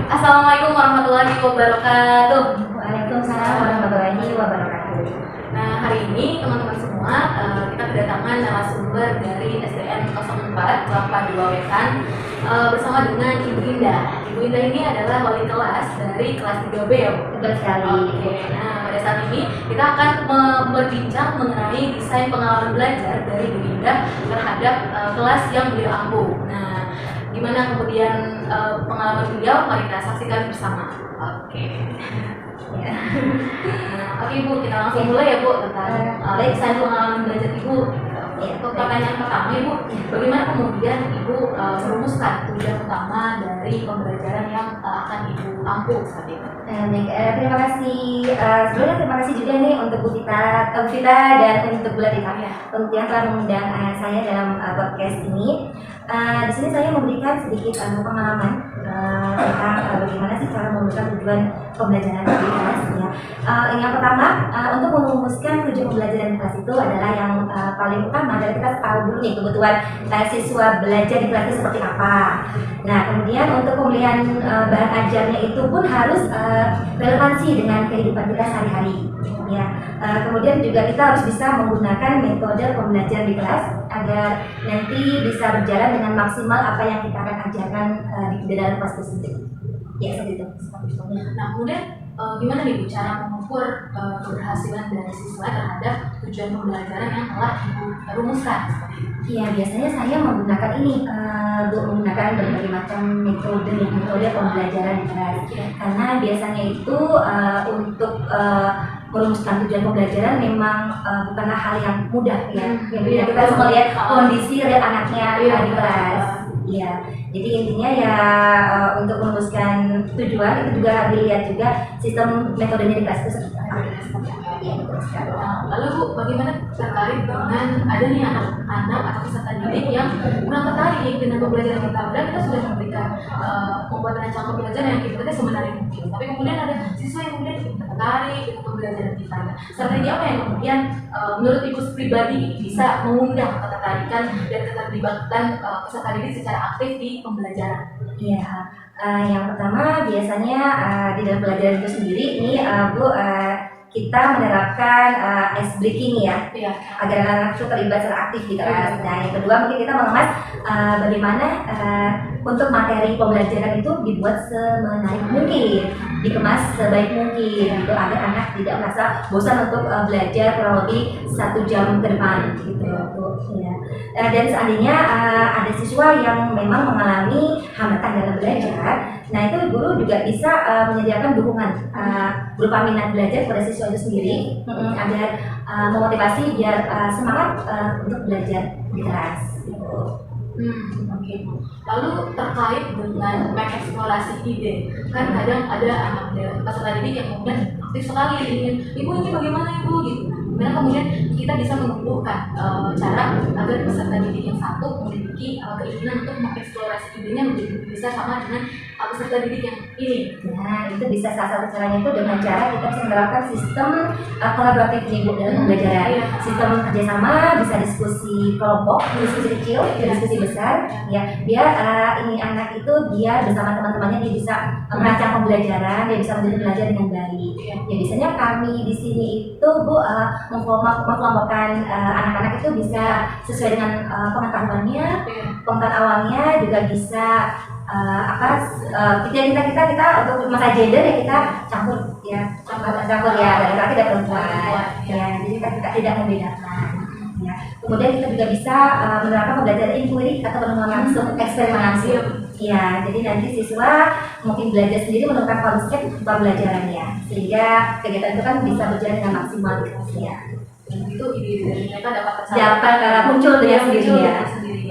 Assalamualaikum warahmatullahi wabarakatuh. Waalaikumsalam warahmatullahi wabarakatuh. Nah, hari ini teman-teman semua kita kedatangan narasumber dari SDN 04 Kelapa II Wetan bersama dengan Ibu Indah. Ibu Indah ini adalah wali kelas dari kelas 3B ya. Betul sekali. Oke. Nah, pada saat ini kita akan berbincang mengenai desain pengalaman belajar dari Ibu Indah terhadap kelas yang beliau ampuh. Nah, gimana kemudian pengalaman beliau? Mari kita saksikan bersama. Oke. Ya. Nah, oke Bu, kita langsung mulai ya Bu tentang desain pengalaman belajar Ibu. Untuk pertanyaan pertama Ibu, bagaimana kemudian Ibu merumuskan tujuan utama dari pembelajaran yang akan Ibu ampuh saat ini? Terima kasih. Sebelumnya terima kasih juga nih untuk Bu Vita dan untuk Bu Latifah yang telah mengundang saya dalam podcast ini. Di sini saya memberikan sedikit pengalaman tentang bagaimana sih cara merumuskan tujuan pembelajaran di kelas. Ya. Yang pertama, untuk merumuskan tujuan pembelajaran di kelas itu adalah yang paling utama adalah kita tahu dulu nih kebutuhan siswa belajar di kelas itu seperti apa. Nah, kemudian untuk pemilihan bahan ajarnya itu pun harus relevansi dengan kehidupan kita sehari-hari. Ya, kemudian juga kita harus bisa menggunakan metode pembelajaran di kelas agar nanti bisa berjalan dengan maksimal apa yang kita akan ajarkan di dalam kelas tersebut. Ya, seperti itu. Nah, kemudian gimana nih Bu cara mengukur keberhasilan dari siswa terhadap tujuan pembelajaran yang telah Ibu rumuskan? Iya, biasanya saya menggunakan ini, menggunakan berbagai macam metode pembelajaran di kelas. Karena biasanya itu untuk merumuskan tujuan pembelajaran memang bukanlah hal yang mudah ya. Kita harus melihat kondisi real anaknya di kelas. Iya, jadi intinya ya untuk merumuskan tujuan itu juga harus dilihat juga sistem metodenya di kelas itu seperti apa. Iya, betul sekali. Lalu Bu, bagaimana terkait dengan ada nih anak-anak atau peserta didik yang kurang tertarik dengan pembelajaran kita? Padahal kita sudah memberikan membuat rancangan pembelajaran yang kita sebenarnya mungkin, tapi kemudian ada siswa yang kemudian tidak tertarik dengan pembelajaran kita. Strategi apa yang kemudian menurut Ibu pribadi bisa mengundang ketertarikan dan keterlibatan peserta didik secara aktif di pembelajaran? Iya, yang pertama biasanya di dalam pelajaran itu sendiri ini Bu, kita menerapkan ice breaking ya, agar anak-anak itu terlibat secara aktif di kelas. Nah, yang kedua mungkin kita mengemas bagaimana untuk materi pembelajaran itu dibuat semenarik mungkin, dikemas sebaik mungkin, gitu agar anak tidak merasa bosan untuk belajar kurang lebih 1 jam ke depan, gitu. Ya. Dan seandainya ada siswa yang memang mengalami hambatan dalam belajar, nah itu guru juga bisa menyediakan dukungan berupa minat belajar pada siswa itu sendiri agar memotivasi biar semangat untuk belajar di kelas. Oke. Lalu terkait dengan mengeksplorasi ide, kan kadang ada anak peserta didik yang kemudian aktif sekali ingin, Ibu ini bagaimana Ibu gitu. Karena kemudian kita bisa menumbuhkan cara agar peserta didik yang satu memiliki keinginan untuk mengeksplorasi idenya menjadi bisa sama dengan peserta didik yang ini. Nah, itu bisa salah satu caranya itu dengan cara kita bisa menerapkan sistem kolaboratif nih Bu dalam pembelajaran. Sistem kerjasama, bisa diskusi kelompok, diskusi kecil, diskusi besar, ya biar ini anak itu dia bersama teman-temannya dia bisa merancang pembelajaran, dia bisa menjadi belajar dengan baik. Ya biasanya kami di sini itu Bu mengkelompokkan anak-anak itu bisa sesuai dengan pengetahuannya, pengetahuan awalnya juga bisa kita untuk masa gender ya kita campur ya dari laki dan perempuan ya, jadi kita tidak membedakan ya. Kemudian kita juga bisa menerapkan pembelajaran inquiry atau penemuan langsung, eksperimen langsung ya, jadi nanti siswa mungkin belajar sendiri menemukan konsep pembelajarannya sehingga kegiatan itu kan bisa berjalan dengan maksimal ya. Itu ide dari mereka dapat muncul dengan sendirinya.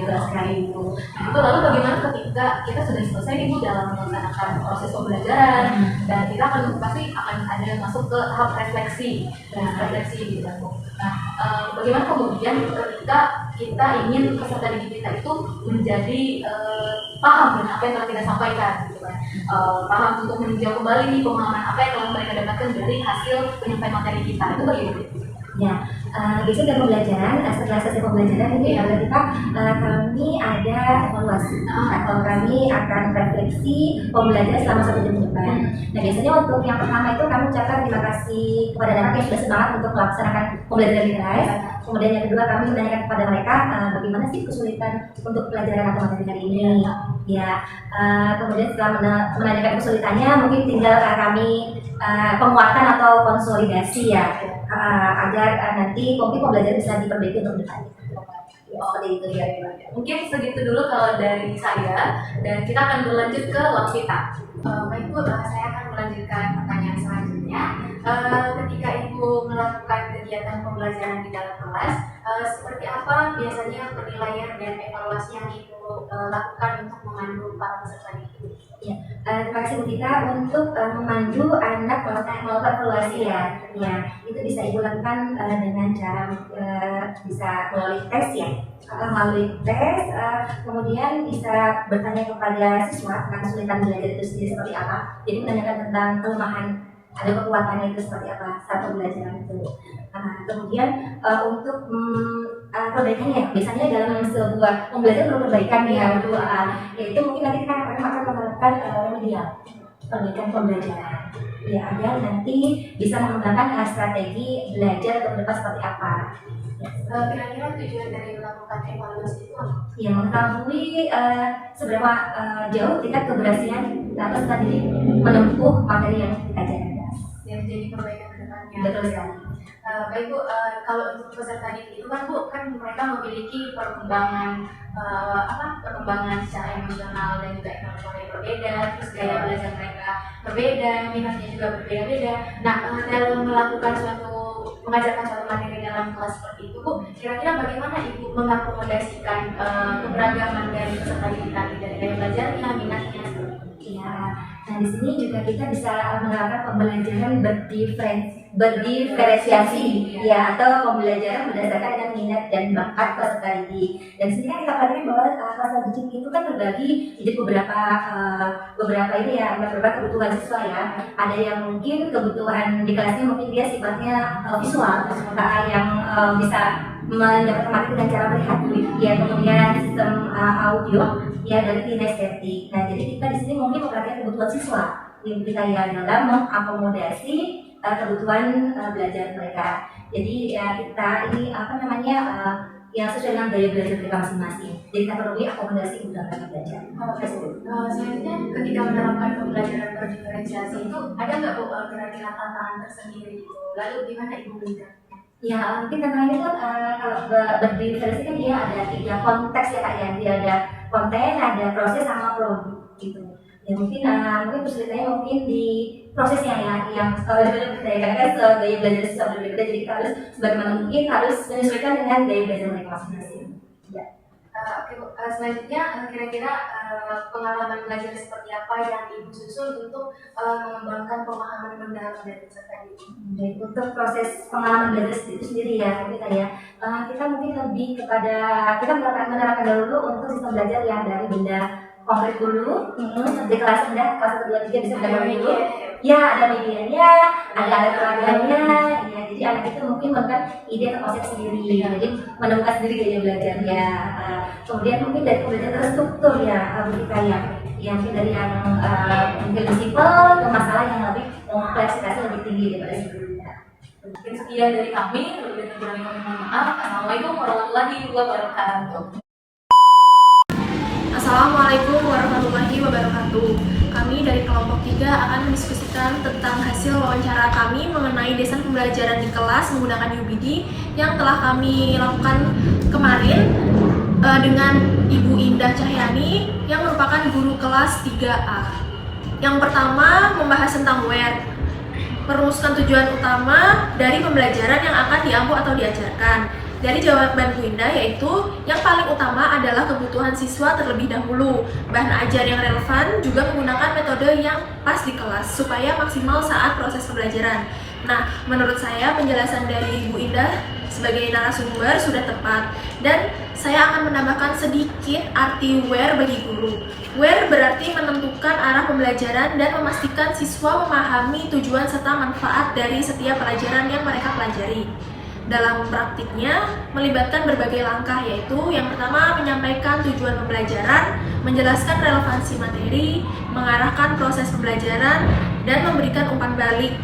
Sekali itu. Nah, itu lalu bagaimana ketika kita sudah selesai nih Bu dalam melaksanakan proses pembelajaran dan kita pasti akan ada masuk ke tahap refleksi gitu Bu. Nah, bagaimana kemudian ketika kita ingin peserta didik kita itu menjadi paham dengan apa yang telah kita sampaikan gitu kan, paham untuk meninjau kembali nih pemahaman apa yang telah mereka dapatkan dari hasil penyampaian materi kita, itu bagaimana? Ya, biasanya dari pembelajaran, setelah selesai pembelajaran ini kita kami ada evaluasi atau kami akan refleksi pembelajaran selama 1 jam ke depan. Nah, biasanya untuk yang pertama itu kami ucapkan terima kasih kepada anak yang sudah semangat untuk melaksanakan pembelajaran di kelas. Kemudian yang kedua kami menanyakan kepada mereka bagaimana sih kesulitan untuk pelajaran atau materi hari ini. Ya, kemudian setelah menanyakan kesulitannya, mungkin tinggal kami penguatan atau konsolidasi ya, agar nanti mungkin pembelajaran bisa diperbaiki untuk depannya. Ya, seperti itu ya. Mungkin segitu dulu kalau dari saya, dan kita akan berlanjut ke Waksita. Baik Bu, saya akan melanjutkan pertanyaan selanjutnya. Ketika Ibu melakukan kegiatan pembelajaran di dalam kelas, seperti apa biasanya penilaian dan evaluasi yang Ibu lakukan untuk memandu para peserta didik? Ya, terima kasih Bu Tita untuk memandu anak melakukan evaluasi ya. Ya, itu bisa Ibu lakukan dengan cara bisa melalui tes ya. Melalui tes, kemudian bisa bertanya kepada siswa tentang kesulitan belajar itu sendiri seperti apa. Jadi menanyakan tentang kelemahan, ada kekuatannya itu seperti apa saat pembelajaran itu. Kemudian untuk perbaikannya, biasanya dalam sebuah pembelajaran perlu perbaikan ya, yaitu mungkin nanti kita akan menerapkan remedial perbaikan pembelajaran ya, agar nanti bisa mengembangkan strategi belajar atau depan seperti apa. Kira-kira tujuan dari melakukan evaluasi itu apa? Ya, mengetahui seberapa jauh tingkat keberhasilan peserta didik menempuh materi yang kita ajarkan. Yang jadi perbaikan ke depannya. Betul sekali. Baik Bu, kalau untuk peserta didik itu kan Bu, kan mereka memiliki perkembangan secara emosional dan juga intelektual yang berbeda, terus gaya belajar mereka berbeda, minatnya juga berbeda-beda. Nah, dalam mengajarkan suatu materi dalam kelas seperti itu Bu, kira-kira bagaimana Ibu mengakomodasikan keberagaman dari peserta didik tadi, dari gaya belajarnya, minatnya? Ya, nah di sini juga kita bisa menerapkan pembelajaran berdiferensiasi ya, atau pembelajaran berdasarkan dengan minat dan bakat peserta didik. Dan di sini kan kita perhatikan bahwa kelas didik itu kan terbagi jadi beberapa ini ya, beberapa kebutuhan siswa ya. Ada yang mungkin kebutuhan di kelasnya mungkin dia sifatnya visual, yang bisa mendapatkan materi dengan cara melihat ya, kemudian sistem audio ya dari kinestetik. Nah, jadi kita di sini mungkin memperhatikan kebutuhan siswa yang kita ya dalam mengakomodasi kebutuhan belajar mereka. Jadi ya kita ini yang sesuai dengan gaya belajar mereka masing-masing. Jadi kita perlu akomodasi kebutuhan mereka belajar. Selanjutnya ketika menerapkan pembelajaran berdiferensiasi itu ada nggak Bu kira-kira tantangan tersendiri itu? Lalu gimana Ibu melihatnya? Ya, mungkin tantangannya kan kalau berdiferensiasi kan dia ada 3 konteks ya Kak ya. Dia ada konten, ada proses sama produk gitu. Ya mungkin kesulitannya mungkin di prosesnya ya, yang karena kan gaya belajar siswa berbeda, jadi kita harus sebagaimana mungkin harus menyesuaikan dengan gaya belajar mereka masing-masing. Ya. Oke Bu, selanjutnya kira-kira pengalaman belajar seperti apa yang Ibu susun untuk mengembangkan pemahaman mendalam dari peserta didik? Baik, untuk proses pengalaman belajar itu sendiri ya kita mungkin lebih kepada kita menerapkan dulu untuk sistem belajar yang dari benda konkret dulu, di kelas rendah, kelas 1, 2, 3 bisa belajar dulu. Ya, ada medianya, ada alat peraganya, ya, jadi anak itu mungkin menemukan ide atau konsep sendiri, jadi menemukan sendiri gaya belajarnya. Kemudian mungkin dari pembelajaran terstruktur ya, kita ya mungkin dari yang mungkin simpel ke masalah yang lebih kompleksitasnya lebih tinggi daripada sebelumnya. Mungkin sekian dari kami, lebih kurang kami mohon maaf. Assalamualaikum warahmatullahi wabarakatuh. Assalamualaikum warahmatullahi wabarakatuh. Kami dari kelompok 3 akan mendiskusikan tentang hasil wawancara kami mengenai desain pembelajaran di kelas menggunakan UBD yang telah kami lakukan kemarin dengan Ibu Indah Cahyani yang merupakan guru kelas 3A. Yang pertama membahas tentang WHERE, merumuskan tujuan utama dari pembelajaran yang akan diampu atau diajarkan. Dari jawaban Bu Indah yaitu yang paling utama adalah kebutuhan siswa terlebih dahulu, bahan ajar yang relevan, juga menggunakan metode yang pas di kelas supaya maksimal saat proses pembelajaran. Nah, menurut saya penjelasan dari Bu Indah sebagai narasumber sudah tepat, dan saya akan menambahkan sedikit arti WHERE bagi guru. WHERE berarti menentukan arah pembelajaran dan memastikan siswa memahami tujuan serta manfaat dari setiap pelajaran yang mereka pelajari. Dalam praktiknya, melibatkan berbagai langkah, yaitu yang pertama menyampaikan tujuan pembelajaran, menjelaskan relevansi materi, mengarahkan proses pembelajaran, dan memberikan umpan balik.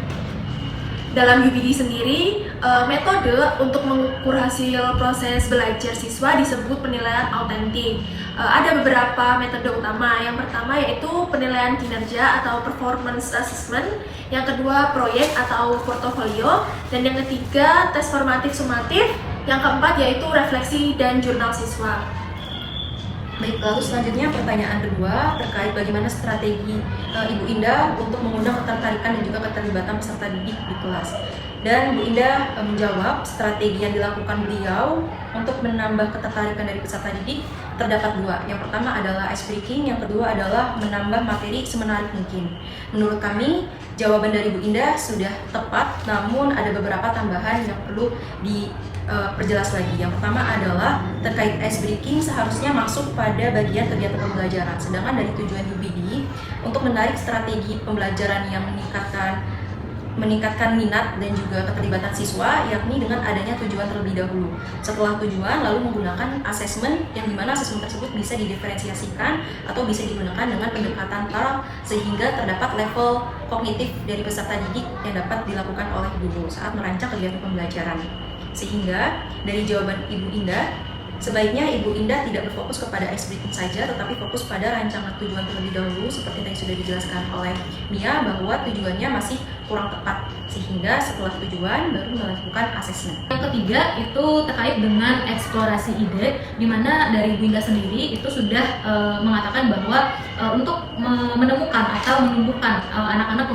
Dalam UBD sendiri, metode untuk mengukur hasil proses belajar siswa disebut penilaian autentik. Ada beberapa metode utama. Yang pertama yaitu penilaian kinerja atau performance assessment, yang kedua proyek atau portofolio, dan yang ketiga tes formatif sumatif, yang keempat yaitu refleksi dan jurnal siswa. Baik, lalu selanjutnya pertanyaan kedua terkait bagaimana strategi Ibu Indah untuk mengundang ketertarikan dan juga keterlibatan peserta didik di kelas. Dan Bu Indah menjawab strategi yang dilakukan beliau untuk menambah ketertarikan dari peserta didik terdapat dua. Yang pertama adalah ice breaking, yang kedua adalah menambah materi semenarik mungkin. Menurut kami, jawaban dari Bu Indah sudah tepat, namun ada beberapa tambahan yang perlu diperjelas lagi. Yang pertama adalah terkait ice breaking seharusnya masuk pada bagian kegiatan pembelajaran. Sedangkan dari tujuan UBD untuk menarik strategi pembelajaran yang meningkatkan minat dan juga keterlibatan siswa, yakni dengan adanya tujuan terlebih dahulu. Setelah tujuan, lalu menggunakan asesmen, yang dimana asesmen tersebut bisa didiferensiasikan atau bisa digunakan dengan pendekatan taraf sehingga terdapat level kognitif dari peserta didik yang dapat dilakukan oleh guru saat merancang kegiatan pembelajaran. Sehingga dari jawaban Ibu Indah, sebaiknya Ibu Indah tidak berfokus kepada ice breaking saja, tetapi fokus pada rancangan tujuan terlebih dahulu seperti yang sudah dijelaskan oleh Mia, bahwa tujuannya masih kurang tepat, sehingga setelah tujuan baru melakukan asesmen. Yang ketiga itu terkait dengan eksplorasi ide, di mana dari Bu Indah sendiri itu sudah mengatakan bahwa untuk menemukan atau menumbuhkan anak-anak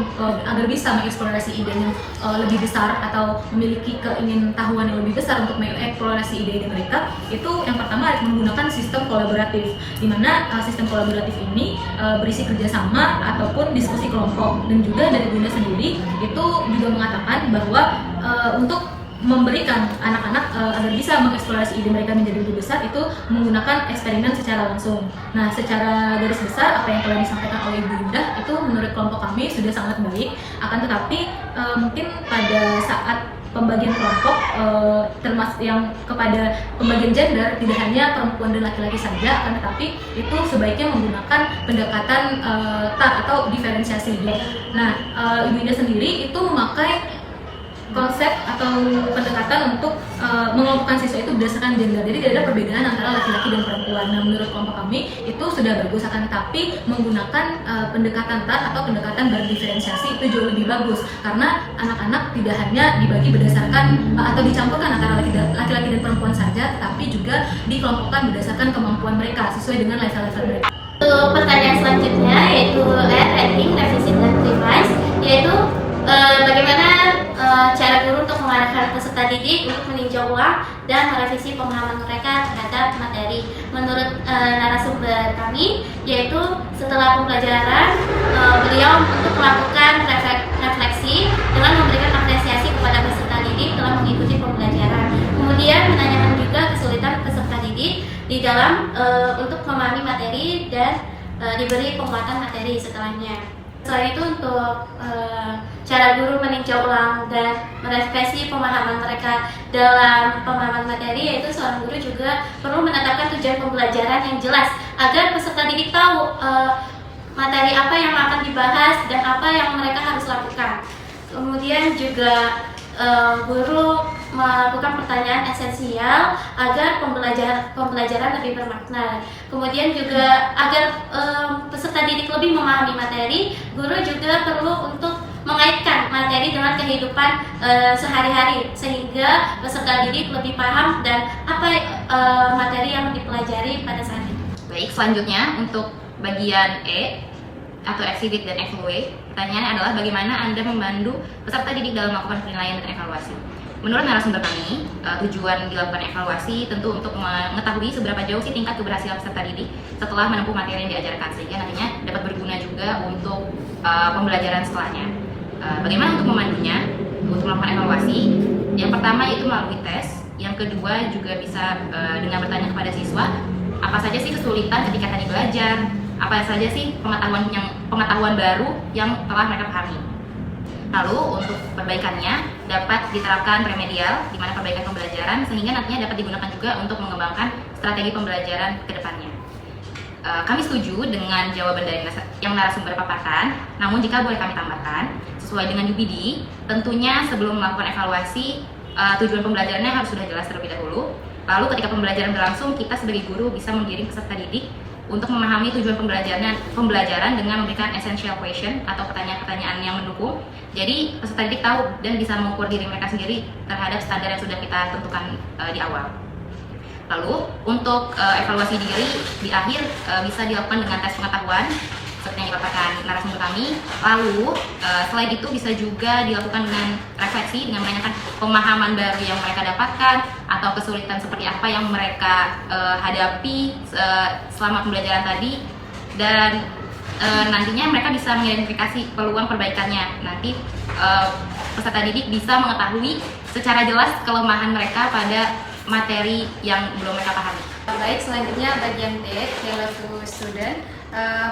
agar bisa mengeksplorasi ide yang lebih besar atau memiliki keingintahuan yang lebih besar untuk mengeksplorasi ide-ide mereka, itu yang pertama menggunakan sistem kolaboratif, di mana sistem kolaboratif ini berisi kerjasama ataupun diskusi kelompok. Dan juga dari Bu Indah sendiri itu juga mengatakan bahwa untuk memberikan anak-anak agar bisa mengeksplorasi ide mereka menjadi lebih besar itu menggunakan eksperimen secara langsung. Nah, secara garis besar apa yang telah disampaikan oleh Ibu Indah itu menurut kelompok kami sudah sangat baik. Akan tetapi mungkin pada saat pembagian kelompok termasuk yang kepada pembagian gender tidak hanya perempuan dan laki-laki saja, akan tetapi itu sebaiknya menggunakan pendekatan atau diferensiasi. Nah, Ibu Indah sendiri itu memakai konsep atau pendekatan untuk mengelompokkan siswa itu berdasarkan gender. Jadi tidak ada perbedaan antara laki-laki dan perempuan. Nah, menurut kelompok kami itu sudah bagus, akan tetapi menggunakan pendekatan atau pendekatan berdiferensiasi itu jauh lebih bagus, karena anak-anak tidak hanya dibagi berdasarkan atau dicampurkan antara laki-laki dan perempuan saja, tetapi juga dikelompokkan berdasarkan kemampuan mereka sesuai dengan level-level mereka. Untuk pertanyaan selanjutnya yaitu rating, revisi dan revise, yaitu bagaimana cara guru untuk mengarahkan peserta didik untuk meninjau ulang dan merevisi pemahaman mereka terhadap materi. Menurut narasumber kami, yaitu setelah pembelajaran beliau untuk melakukan refleksi dengan memberikan apresiasi kepada peserta didik telah mengikuti pembelajaran. Kemudian menanyakan juga kesulitan peserta didik di dalam untuk memahami materi dan diberi penguatan materi setelahnya. Selain itu, untuk cara guru meninjau ulang dan merefleksi pemahaman mereka dalam pemahaman materi, yaitu seorang guru juga perlu menetapkan tujuan pembelajaran yang jelas agar peserta didik tahu materi apa yang akan dibahas dan apa yang mereka harus lakukan. Kemudian juga guru melakukan pertanyaan esensial agar pembelajaran lebih bermakna. Kemudian juga agar peserta didik lebih memahami materi, guru juga perlu untuk mengaitkan materi dengan kehidupan sehari-hari sehingga peserta didik lebih paham dan apa materi yang dipelajari pada saat itu. Baik, selanjutnya untuk bagian E atau exhibit dan evaluate, pertanyaannya adalah bagaimana Anda membantu peserta didik dalam melakukan penilaian dan evaluasi. Menurut narasumber kami, tujuan dilakukan evaluasi tentu untuk mengetahui seberapa jauh sih tingkat keberhasilan peserta didik setelah menempuh materi yang diajarkan, sehingga nantinya dapat berguna juga untuk pembelajaran setelahnya. Bagaimana untuk memandunya untuk melakukan evaluasi? Yang pertama yaitu melalui tes, yang kedua juga bisa dengan bertanya kepada siswa apa saja sih kesulitan ketika tadi belajar, apa saja sih pengetahuan baru yang telah mereka pahami. Lalu untuk perbaikannya, dapat diterapkan remedial, di mana perbaikan pembelajaran, sehingga nantinya dapat digunakan juga untuk mengembangkan strategi pembelajaran ke depannya. Kami setuju dengan jawaban dari yang narasumber paparkan, namun jika boleh kami tambahkan, sesuai dengan UPD, tentunya sebelum melakukan evaluasi, tujuan pembelajarannya harus sudah jelas terlebih dahulu. Lalu ketika pembelajaran berlangsung, kita sebagai guru bisa menggiring peserta didik untuk memahami tujuan pembelajaran dengan memberikan essential question atau pertanyaan-pertanyaan yang mendukung. Jadi peserta didik tahu dan bisa mengukur diri mereka sendiri terhadap standar yang sudah kita tentukan di awal. Lalu untuk evaluasi diri di akhir bisa dilakukan dengan tes pengetahuan seperti yang dipaparkan narasumber kami. Lalu selain itu bisa juga dilakukan dengan refleksi dengan menanyakan pemahaman baru yang mereka dapatkan atau kesulitan seperti apa yang mereka hadapi selama pembelajaran tadi, dan nantinya mereka bisa mengidentifikasi peluang perbaikannya. Nanti peserta didik bisa mengetahui secara jelas kelemahan mereka pada materi yang belum mereka pahami. Baik, selanjutnya bagian D, Hello to Student.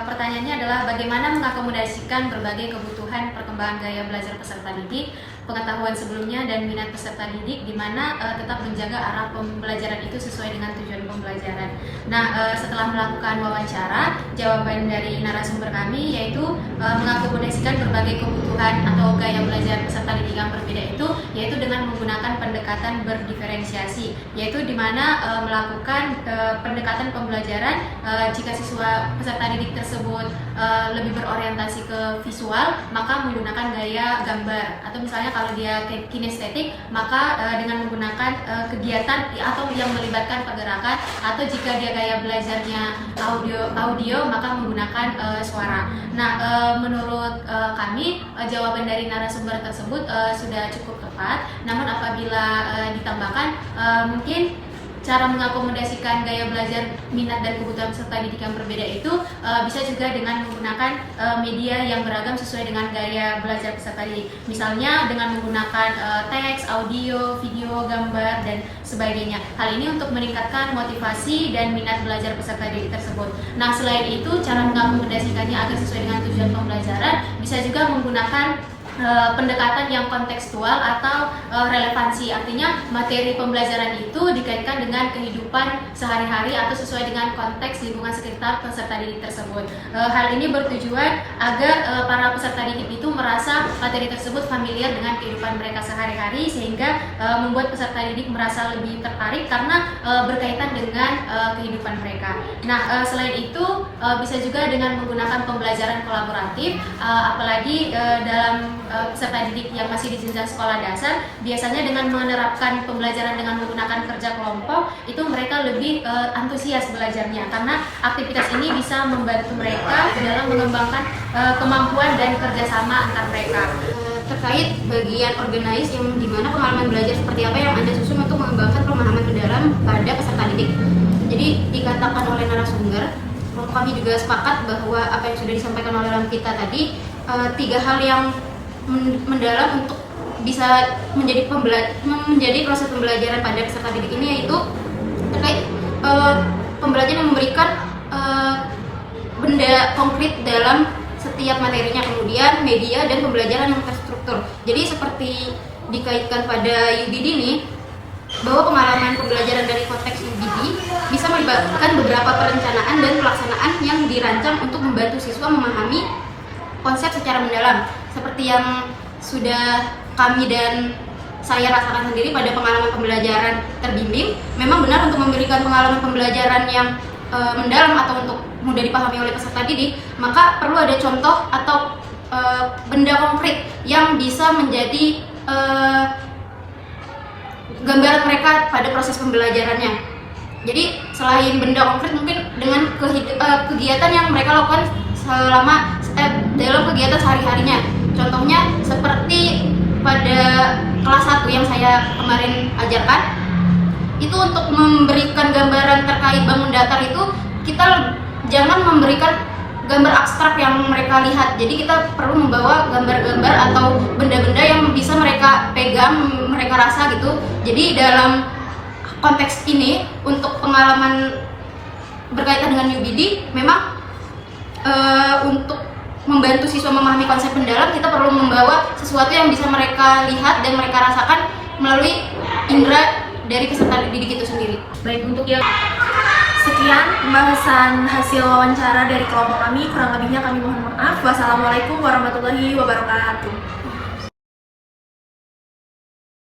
Pertanyaannya adalah bagaimana mengakomodasikan berbagai kebutuhan perkembangan gaya belajar peserta didik, pengetahuan sebelumnya dan minat peserta didik, di mana tetap menjaga arah pembelajaran itu sesuai dengan tujuan pembelajaran. Nah, setelah melakukan wawancara, jawaban dari narasumber kami yaitu mengakomodasikan berbagai kebutuhan atau gaya belajar peserta didik yang berbeda itu, yaitu dengan menggunakan pendekatan berdiferensiasi, yaitu di mana melakukan pendekatan pembelajaran jika siswa peserta didik tersebut lebih berorientasi ke visual, maka menggunakan gaya gambar, atau misalnya kalau dia kinestetik, maka dengan menggunakan kegiatan atau yang melibatkan pergerakan, atau jika dia gaya belajarnya audio maka menggunakan suara. Nah, menurut kami jawaban dari narasumber tersebut sudah cukup tepat. Namun apabila ditambahkan mungkin cara mengakomodasikan gaya belajar, minat dan kebutuhan peserta didik yang berbeda itu bisa juga dengan menggunakan media yang beragam sesuai dengan gaya belajar peserta didik. Misalnya dengan menggunakan teks, audio, video, gambar, dan sebagainya. Hal ini untuk meningkatkan motivasi dan minat belajar peserta didik tersebut. Nah, selain itu, cara mengakomodasikannya agar sesuai dengan tujuan pembelajaran bisa juga menggunakan pendekatan yang kontekstual atau relevansi, artinya materi pembelajaran itu dikaitkan dengan kehidupan sehari-hari atau sesuai dengan konteks lingkungan sekitar peserta didik tersebut. Hal ini bertujuan agar para peserta didik itu merasa materi tersebut familiar dengan kehidupan mereka sehari-hari, sehingga membuat peserta didik merasa lebih tertarik karena berkaitan dengan kehidupan mereka. Nah, selain itu bisa juga dengan menggunakan pembelajaran kolaboratif, apalagi dalam peserta didik yang masih di jenjang sekolah dasar, biasanya dengan menerapkan pembelajaran dengan menggunakan kerja kelompok, itu mereka lebih antusias belajarnya, karena aktivitas ini bisa membantu mereka dalam mengembangkan kemampuan dan kerjasama antar mereka. Terkait bagian organize yang dimana pengalaman belajar seperti apa yang Anda susun untuk mengembangkan pemahaman mendalam pada peserta didik. Jadi dikatakan oleh narasumber, kami juga sepakat bahwa apa yang sudah disampaikan oleh Ramkita tadi, 3 hal yang mendalam untuk bisa menjadi proses pembelajaran pada peserta didik ini, yaitu terkait pembelajaran yang memberikan benda konkret dalam setiap materinya, kemudian media dan pembelajaran yang terstruktur. Jadi seperti dikaitkan pada UBD ini, bahwa pengalaman pembelajaran dari konteks UBD bisa melibatkan beberapa perencanaan dan pelaksanaan yang dirancang untuk membantu siswa memahami konsep secara mendalam, seperti yang sudah kami dan saya rasakan sendiri pada pengalaman pembelajaran terbimbing. Memang benar untuk memberikan pengalaman pembelajaran yang mendalam atau untuk mudah dipahami oleh peserta didik, maka perlu ada contoh atau benda konkret yang bisa menjadi gambaran mereka pada proses pembelajarannya. Jadi selain benda konkret, mungkin dengan kegiatan yang mereka lakukan selama dalam kegiatan sehari-harinya. Contohnya seperti pada kelas 1 yang saya kemarin ajarkan, itu untuk memberikan gambaran terkait bangun datar itu, kita jangan memberikan gambar abstrak yang mereka lihat. Jadi kita perlu membawa gambar-gambar atau benda-benda yang bisa mereka pegang, mereka rasa gitu. Jadi dalam konteks ini, untuk pengalaman berkaitan dengan UBD, memang untuk membantu siswa memahami konsep mendalam, kita perlu membawa sesuatu yang bisa mereka lihat dan mereka rasakan melalui indera dari peserta didik itu sendiri. Baik, untuk yang sekian pembahasan hasil wawancara dari kelompok kami. Kurang lebihnya kami mohon maaf. Wassalamualaikum warahmatullahi wabarakatuh.